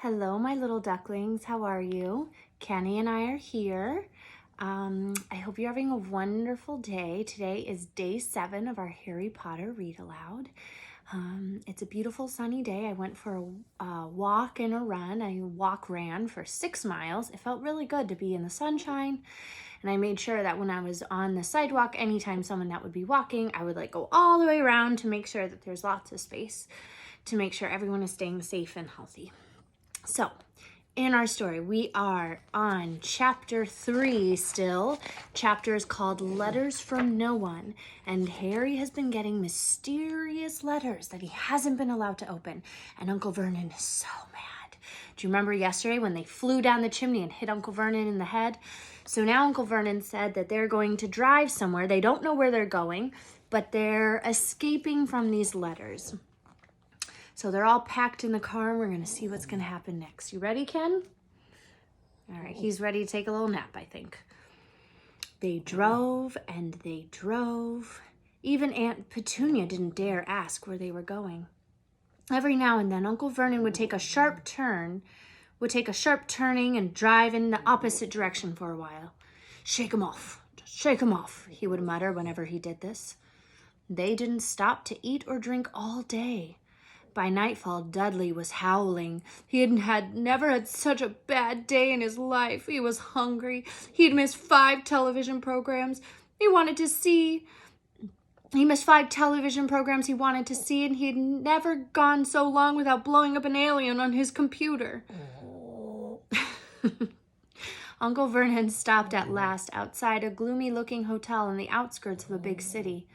Hello, my little ducklings. How are you? Kenny and I are here. I hope you're having a wonderful day. Today is day 7 of our Harry Potter read aloud. It's a beautiful sunny day. I went for a walk and a run. I ran for 6 miles. It felt really good to be in the sunshine. And I made sure that when I was on the sidewalk, anytime someone that would be walking, I would go all the way around to make sure that there's lots of space to make sure everyone is staying safe and healthy. So, in our story, we are on chapter 3 still. Chapter is called Letters from No One. And Harry has been getting mysterious letters that he hasn't been allowed to open. And Uncle Vernon is so mad. Do you remember yesterday when they flew down the chimney and hit Uncle Vernon in the head? So now Uncle Vernon said that they're going to drive somewhere. They don't know where they're going, but they're escaping from these letters. So they're all packed in the car, and we're going to see what's going to happen next. You ready, Ken? All right, he's ready to take a little nap, I think. They drove and they drove. Even Aunt Petunia didn't dare ask where they were going. Every now and then, Uncle Vernon would take a sharp turning and drive in the opposite direction for a while. "Shake 'em off, just shake 'em off," he would mutter whenever he did this. They didn't stop to eat or drink all day. By nightfall, Dudley was howling. He had never had such a bad day in his life. He was hungry. He'd missed 5 television programs he missed 5 television programs he wanted to see, and he'd never gone so long without blowing up an alien on his computer. Uncle Vernon stopped at last outside a gloomy-looking hotel in the outskirts of a big city.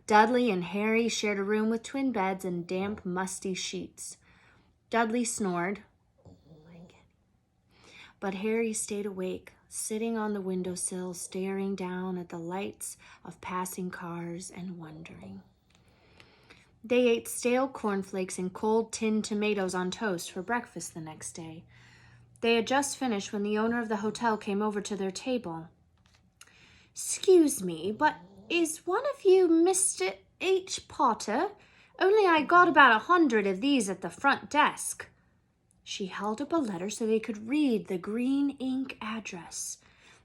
Dudley and Harry shared a room with twin beds and damp, musty sheets. Dudley snored, but Harry stayed awake, sitting on the windowsill, staring down at the lights of passing cars and wondering. They ate stale cornflakes and cold tinned tomatoes on toast for breakfast the next day. They had just finished when the owner of the hotel came over to their table. "Excuse me, but is one of you Mr. H. Potter? Only I got about 100 of these at the front desk." She held up a letter so they could read the green ink address.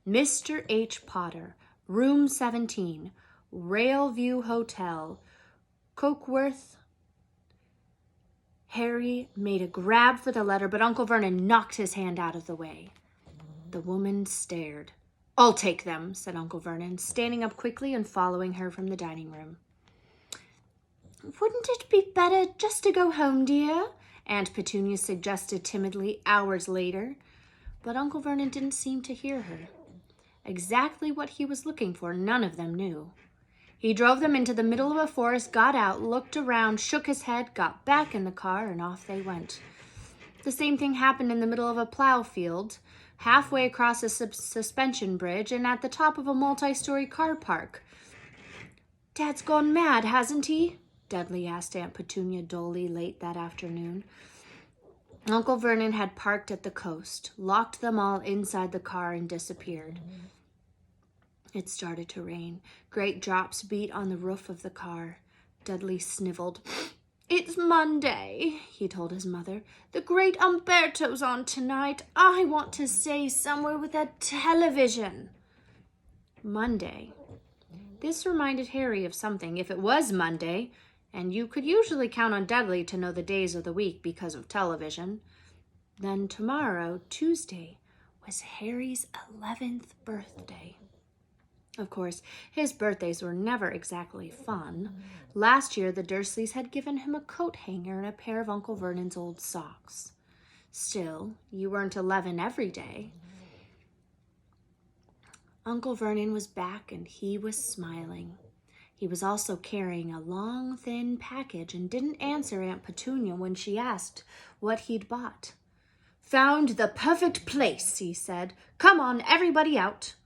Mr. H. Potter, room 17, Railview Hotel, Cokeworth. Harry made a grab for the letter, but Uncle Vernon knocked his hand out of the way. The woman stared. "I'll take them," said Uncle Vernon, standing up quickly and following her from the dining room. "Wouldn't it be better just to go home, dear?" Aunt Petunia suggested timidly hours later. But Uncle Vernon didn't seem to hear her. Exactly what he was looking for, none of them knew. He drove them into the middle of a forest, got out, looked around, shook his head, got back in the car, and off they went. The same thing happened in the middle of a plow field, halfway across a suspension bridge, and at the top of a multi-story car park. "Dad's gone mad, hasn't he?" Dudley asked Aunt Petunia dully late that afternoon. Uncle Vernon had parked at the coast, locked them all inside the car, and disappeared. It started to rain. Great drops beat on the roof of the car. Dudley sniveled. "It's Monday," he told his mother. "The great Umberto's on tonight. I want to stay somewhere with a television." Monday. This reminded Harry of something. If it was Monday, and you could usually count on Dudley to know the days of the week because of television, then tomorrow, Tuesday, was Harry's 11th birthday. Of course, his birthdays were never exactly fun. Last year, the Dursleys had given him a coat hanger and a pair of Uncle Vernon's old socks. Still, you weren't 11 every day. Uncle Vernon was back and he was smiling. He was also carrying a long, thin package and didn't answer Aunt Petunia when she asked what he'd bought. "Found the perfect place," he said. "Come on, everybody out."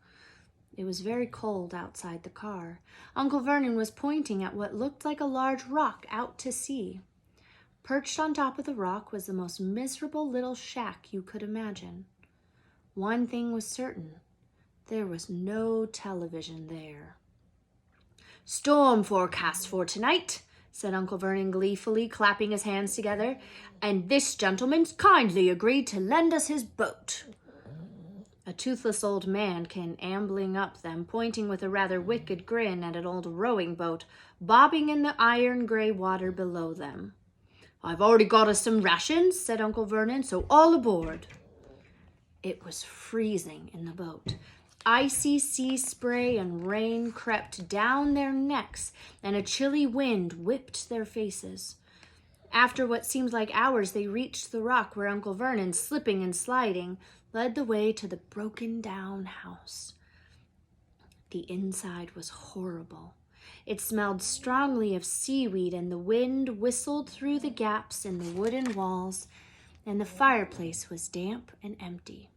It was very cold outside the car. Uncle Vernon was pointing at what looked like a large rock out to sea. Perched on top of the rock was the most miserable little shack you could imagine. One thing was certain. There was no television there. "Storm forecast for tonight," said Uncle Vernon gleefully, clapping his hands together. "And this gentleman's kindly agreed to lend us his boat." A toothless old man came ambling up them, pointing with a rather wicked grin at an old rowing boat bobbing in the iron-gray water below them. "I've already got us some rations," said Uncle Vernon, "so all aboard." It was freezing in the boat. Icy sea spray and rain crept down their necks, and a chilly wind whipped their faces. After what seemed like hours, they reached the rock where Uncle Vernon, slipping and sliding, led the way to the broken-down house. The inside was horrible. It smelled strongly of seaweed, and the wind whistled through the gaps in the wooden walls, and the fireplace was damp and empty.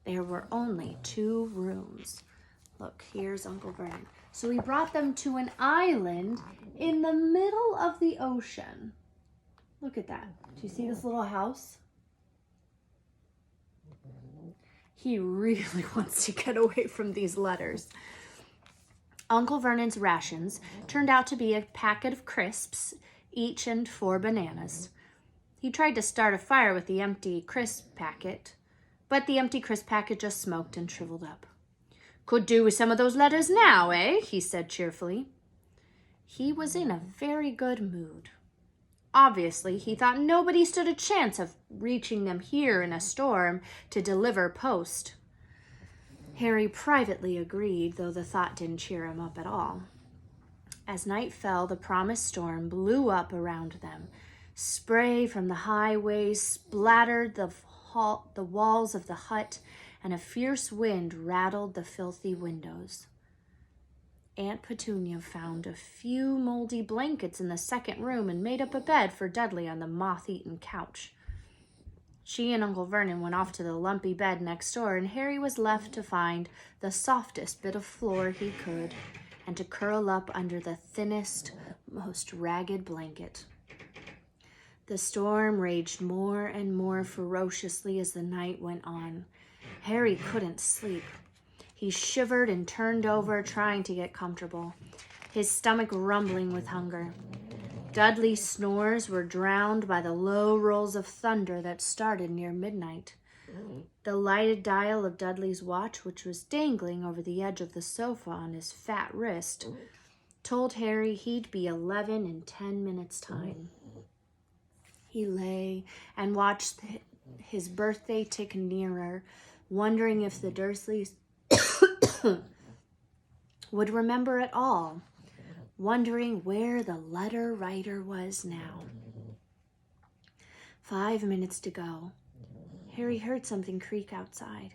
There were only 2 rooms. Look, here's Uncle Vernon. So he brought them to an island in the middle of the ocean. Look at that. Do you see this little house? He really wants to get away from these letters. Uncle Vernon's rations turned out to be a packet of crisps, each, and 4 bananas. He tried to start a fire with the empty crisp packet, but the empty crisp packet just smoked and shriveled up. "Could do with some of those letters now, eh?" he said cheerfully. He was in a very good mood. Obviously, he thought nobody stood a chance of reaching them here in a storm to deliver post. Harry privately agreed, though the thought didn't cheer him up at all. As night fell, the promised storm blew up around them. Spray from the highways splattered the walls of the hut, and a fierce wind rattled the filthy windows. Aunt Petunia found a few moldy blankets in the second room and made up a bed for Dudley on the moth-eaten couch. She and Uncle Vernon went off to the lumpy bed next door, and Harry was left to find the softest bit of floor he could and to curl up under the thinnest, most ragged blanket. The storm raged more and more ferociously as the night went on. Harry couldn't sleep. He shivered and turned over, trying to get comfortable, his stomach rumbling with hunger. Dudley's snores were drowned by the low rolls of thunder that started near midnight. The lighted dial of Dudley's watch, which was dangling over the edge of the sofa on his fat wrist, told Harry he'd be 11 in 10 minutes' time. He lay and watched his birthday tick nearer, wondering if the Dursleys would remember at all, wondering where the letter writer was now. 5 minutes to go. Harry heard something creak outside.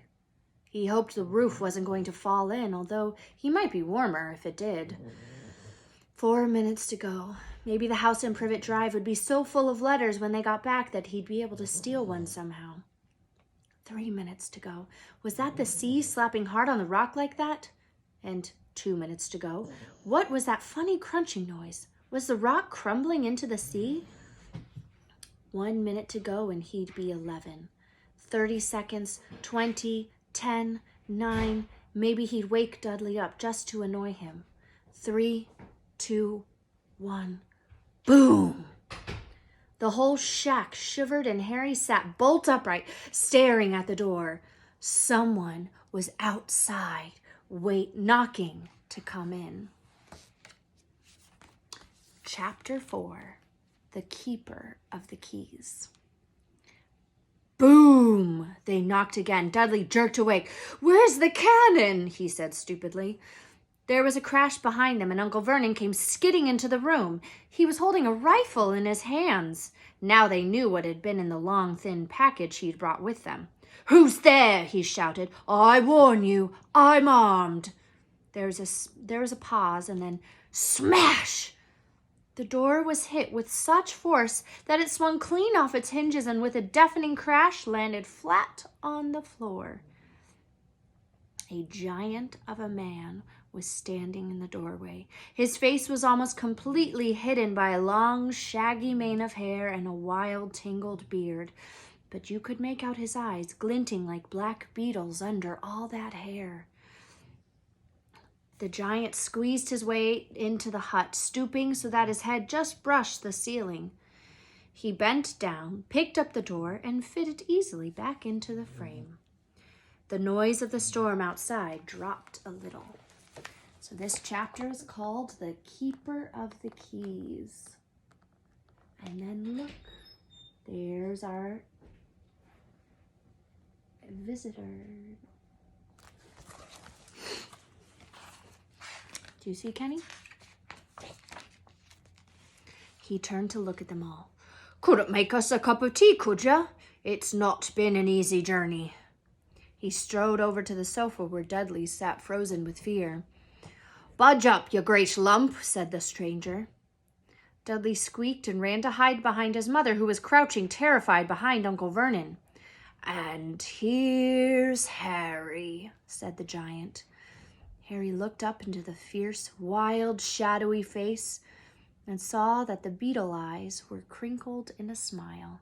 He hoped the roof wasn't going to fall in, although he might be warmer if it did. 4 minutes to go. Maybe the house in Privet Drive would be so full of letters when they got back that he'd be able to steal one somehow. 3 minutes to go. Was that the sea slapping hard on the rock like that? And 2 minutes to go. What was that funny crunching noise? Was the rock crumbling into the sea? 1 minute to go and he'd be 11. 30 seconds, 20, 10, 9. Maybe he'd wake Dudley up just to annoy him. 3, 2, 1. Boom! The whole shack shivered and Harry sat bolt upright, staring at the door. Someone was outside, knocking to come in. Chapter 4. The Keeper of the Keys. Boom! They knocked again. Dudley jerked awake. "Where's the cannon?" he said stupidly. There was a crash behind them, and Uncle Vernon came skidding into the room. He was holding a rifle in his hands. Now they knew what had been in the long, thin package he'd brought with them. "Who's there?" he shouted. "I warn you, I'm armed." There was a pause, and then smash! The door was hit with such force that it swung clean off its hinges and with a deafening crash landed flat on the floor. A giant of a man was standing in the doorway. His face was almost completely hidden by a long, shaggy mane of hair and a wild, tangled beard, but you could make out his eyes glinting like black beetles under all that hair. The giant squeezed his way into the hut, stooping so that his head just brushed the ceiling. He bent down, picked up the door, and fit it easily back into the frame. The noise of the storm outside dropped a little. So this chapter is called The Keeper of the Keys. And then look, there's our visitor. Do you see Kenny? He turned to look at them all. Couldn't make us a cup of tea, could ya? It's not been an easy journey. He strode over to the sofa where Dudley sat frozen with fear. Budge up, you great lump, said the stranger. Dudley squeaked and ran to hide behind his mother, who was crouching terrified behind Uncle Vernon. And here's Harry, said the giant. Harry looked up into the fierce, wild, shadowy face and saw that the beetle eyes were crinkled in a smile.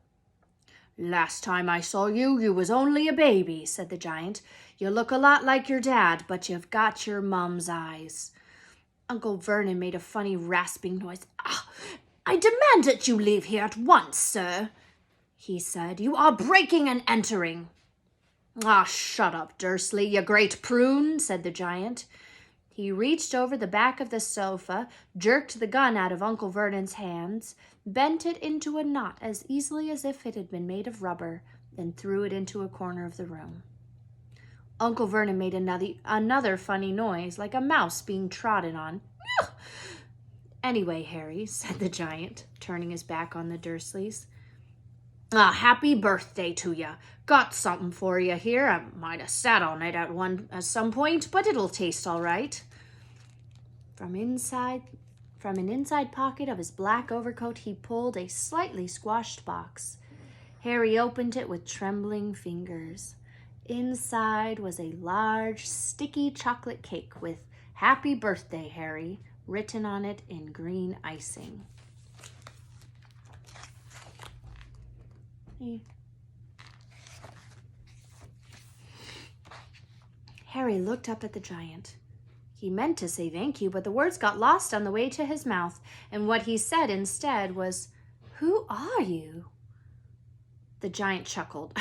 Last time I saw you, you was only a baby, said the giant. You look a lot like your dad, but you've got your mum's eyes. Uncle Vernon made a funny rasping noise. I demand that you leave here at once, sir, he said. You are breaking and entering. Shut up, Dursley, you great prune, said the giant. He reached over the back of the sofa, jerked the gun out of Uncle Vernon's hands, bent it into a knot as easily as if it had been made of rubber, then threw it into a corner of the room. Uncle Vernon made another funny noise, like a mouse being trodden on. Anyway, Harry, said the giant, turning his back on the Dursleys. Happy birthday to ya. Got something for you here. I might have sat on it at some point, but it'll taste all right. From an inside pocket of his black overcoat, he pulled a slightly squashed box. Harry opened it with trembling fingers. Inside was a large, sticky chocolate cake with "Happy Birthday, Harry" written on it in green icing. Harry looked up at the giant. He meant to say thank you, but the words got lost on the way to his mouth, and what he said instead was, "Who are you?" The giant chuckled.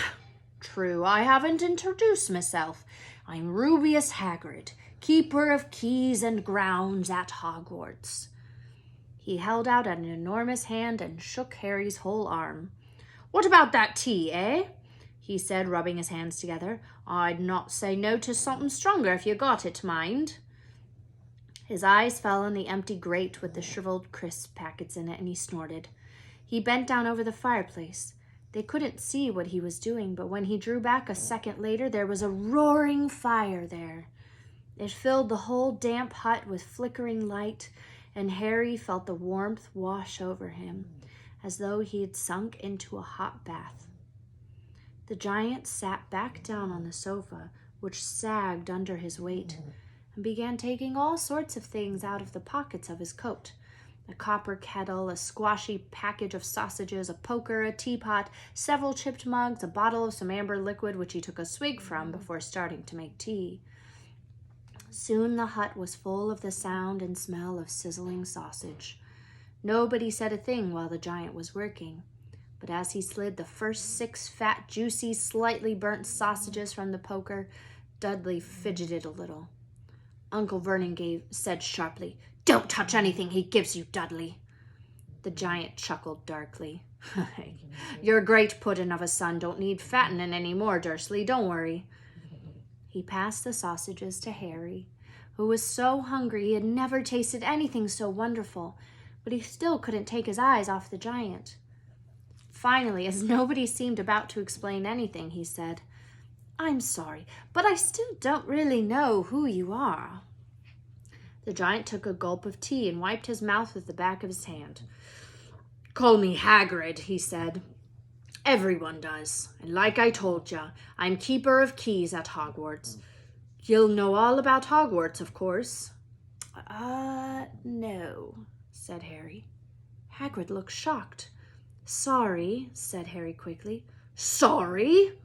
True, I haven't introduced myself. I'm Rubeus Hagrid, keeper of keys and grounds at Hogwarts. He held out an enormous hand and shook Harry's whole arm. What about that tea, eh? He said, rubbing his hands together. I'd not say no to something stronger if you got it, mind. His eyes fell on the empty grate with the shriveled crisp packets in it, and he snorted. He bent down over the fireplace. They couldn't see what he was doing, but when he drew back a second later, there was a roaring fire there. It filled the whole damp hut with flickering light, and Harry felt the warmth wash over him, as though he had sunk into a hot bath. The giant sat back down on the sofa, which sagged under his weight, and began taking all sorts of things out of the pockets of his coat. A copper kettle, a squashy package of sausages, a poker, a teapot, several chipped mugs, a bottle of some amber liquid which he took a swig from before starting to make tea. Soon the hut was full of the sound and smell of sizzling sausage. Nobody said a thing while the giant was working, but as he slid the first 6 fat, juicy, slightly burnt sausages from the poker, Dudley fidgeted a little. Uncle Vernon said sharply, "Don't touch anything he gives you, Dudley." The giant chuckled darkly. Your great puddin' of a son don't need fattening any more, Dursley, don't worry. He passed the sausages to Harry, who was so hungry he had never tasted anything so wonderful, but he still couldn't take his eyes off the giant. Finally, as nobody seemed about to explain anything, he said, "I'm sorry, but I still don't really know who you are." The giant took a gulp of tea and wiped his mouth with the back of his hand. "Call me Hagrid," he said. "Everyone does, and like I told ya, I'm keeper of keys at Hogwarts. You'll know all about Hogwarts, of course." No," said Harry. Hagrid looked shocked. "Sorry," said Harry quickly. "Sorry?"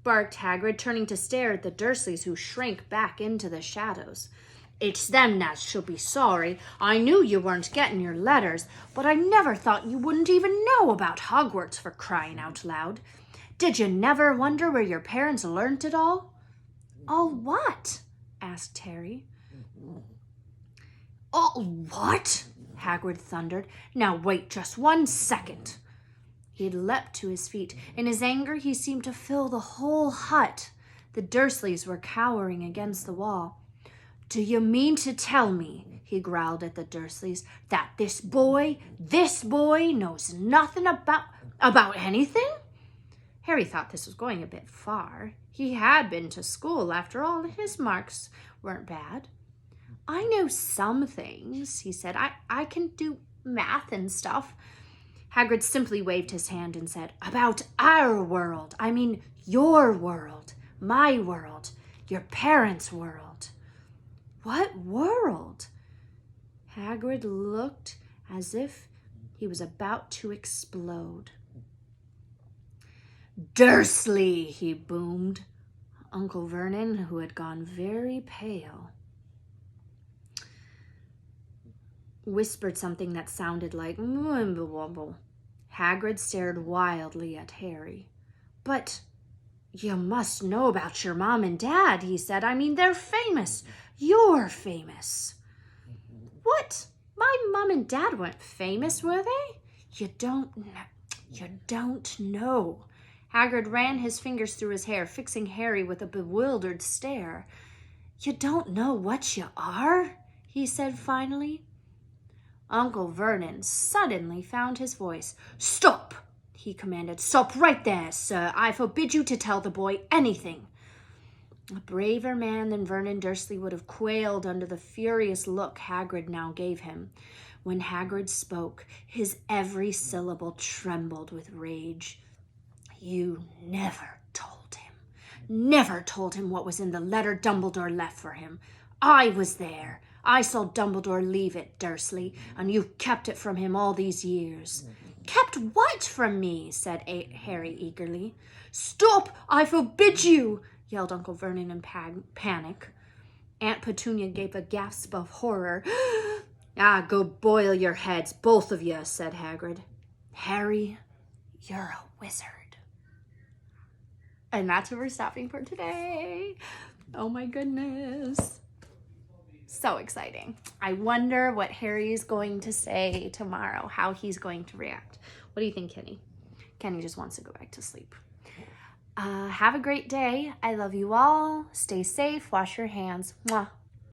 barked Hagrid, turning to stare at the Dursleys, who shrank back into the shadows. It's them that should be sorry. I knew you weren't getting your letters, but I never thought you wouldn't even know about Hogwarts, for crying out loud. Did you never wonder where your parents learnt it all?" "All what?" asked Harry. "All what?" Hagrid thundered. "Now wait just 1 second." He had leapt to his feet. In his anger, he seemed to fill the whole hut. The Dursleys were cowering against the wall. "Do you mean to tell me," he growled at the Dursleys, "that this boy knows nothing about anything?" Harry thought this was going a bit far. He had been to school, after all, and his marks weren't bad. "I know some things," he said. I can do math and stuff." Hagrid simply waved his hand and said, "About our world. I mean your world, my world, your parents' world." "What world?" Hagrid looked as if he was about to explode. "Dursley," he boomed. Uncle Vernon, who had gone very pale, whispered something that sounded like "Mwimble." Hagrid stared wildly at Harry. "But you must know about your mom and dad," he said. "I mean, they're famous. You're famous." "What? My mom and dad weren't famous, were they?" You don't know. Hagrid ran his fingers through his hair, fixing Harry with a bewildered stare. "You don't know what you are?" he said finally. Uncle Vernon suddenly found his voice. "Stop!" he commanded. "Stop right there, sir. I forbid you to tell the boy anything." A braver man than Vernon Dursley would have quailed under the furious look Hagrid now gave him. When Hagrid spoke, his every syllable trembled with rage. "You never told him what was in the letter Dumbledore left for him. I was there. I saw Dumbledore leave it, Dursley, and you've kept it from him all these years." "Kept what from me?" said Harry eagerly. "Stop! I forbid you!" yelled Uncle Vernon in panic. Aunt Petunia gave a gasp of horror. Go boil your heads, both of you," said Hagrid. "Harry, you're a wizard." And that's where we're stopping for today. Oh my goodness. So exciting. I wonder what Harry's going to say tomorrow, how he's going to react. What do you think, Kenny? Kenny just wants to go back to sleep. Have a great day. I love you all. Stay safe. Wash your hands. Mwah.